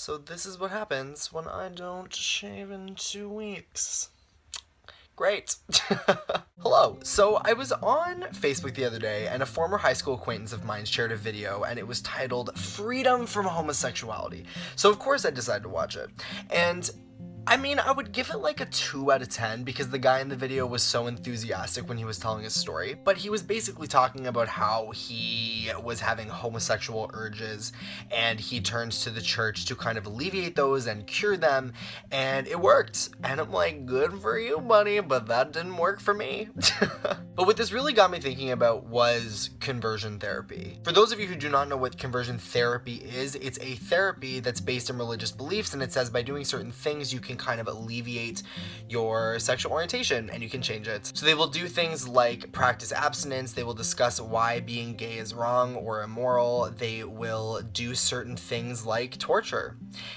So this is what happens when I don't shave in 2 weeks. Great. Hello. So I was on Facebook the other day and a former high school acquaintance of mine shared a video and it was titled Freedom from Homosexuality. So of course I decided to watch it. And I mean, I would give it like a 2 out of 10 because the guy in the video was so enthusiastic when he was telling his story, but he was basically talking about how he was having homosexual urges and he turns to the church to kind of alleviate those and cure them, and it worked. And I'm like, good for you, buddy, but that didn't work for me. But what this really got me thinking about was conversion therapy. For those of you who do not know what conversion therapy is, it's a therapy that's based in religious beliefs, and it says by doing certain things you can kind of alleviate your sexual orientation and you can change it. So they will do things like practice abstinence, they will discuss why being gay is wrong or immoral, they will do certain things like torture,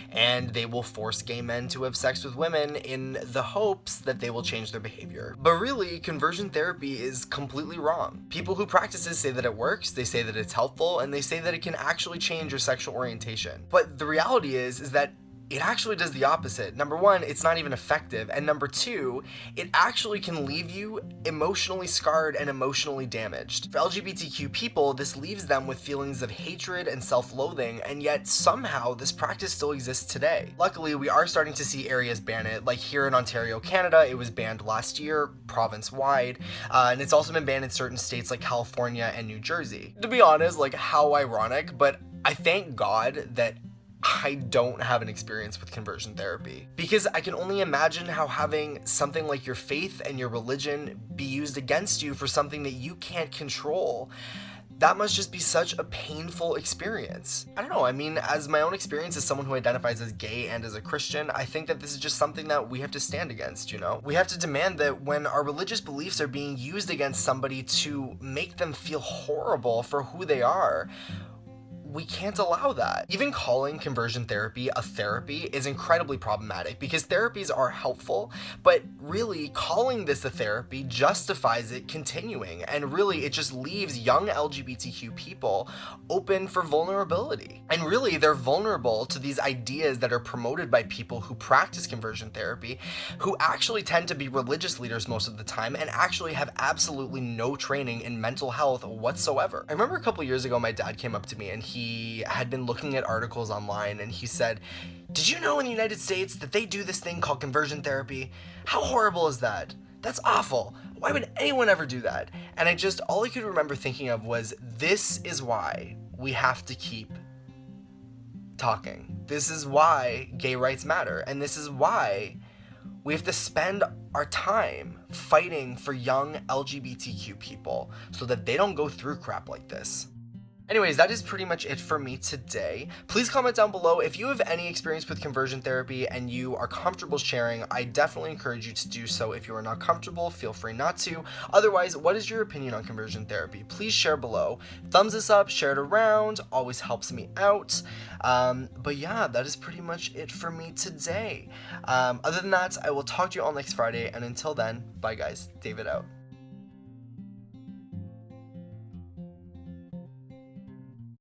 and they will force gay men to have sex with women in the hopes that they will change their behavior. But really, conversion therapy is completely wrong. People who practice it say that it works, they say that it's helpful, and they say that it can actually change your sexual orientation. But the reality is that it actually does the opposite. Number one, it's not even effective. And number two, it actually can leave you emotionally scarred and emotionally damaged. For LGBTQ people, this leaves them with feelings of hatred and self-loathing, and yet somehow this practice still exists today. Luckily, we are starting to see areas ban it, like here in Ontario, Canada, it was banned last year, province-wide, and it's also been banned in certain states like California and New Jersey. To be honest, like, how ironic, but I thank God that I don't have an experience with conversion therapy, because I can only imagine how having something like your faith and your religion be used against you for something that you can't control. That must just be such a painful experience. I don't know, I mean, as my own experience as someone who identifies as gay and as a Christian, I think that this is just something that we have to stand against, you know? We have to demand that when our religious beliefs are being used against somebody to make them feel horrible for who they are, we can't allow that. Even calling conversion therapy a therapy is incredibly problematic because therapies are helpful, but really calling this a therapy justifies it continuing, and really it just leaves young LGBTQ people open for vulnerability. And really they're vulnerable to these ideas that are promoted by people who practice conversion therapy, who actually tend to be religious leaders most of the time and actually have absolutely no training in mental health whatsoever. I remember a couple years ago my dad came up to me and he had been looking at articles online and he said, "Did you know in the United States that they do this thing called conversion therapy? How horrible is that? That's awful. Why would anyone ever do that?" And all I could remember thinking of was, this is why we have to keep talking. This is why gay rights matter. And this is why we have to spend our time fighting for young LGBTQ people so that they don't go through crap like this. Anyways, that is pretty much it for me today. Please comment down below if you have any experience with conversion therapy and you are comfortable sharing. I definitely encourage you to do so. If you are not comfortable, feel free not to. Otherwise, what is your opinion on conversion therapy? Please share below. Thumbs this up, share it around, always helps me out. But yeah, that is pretty much it for me today. Other than that, I will talk to you all next Friday, and until then, bye guys, David out.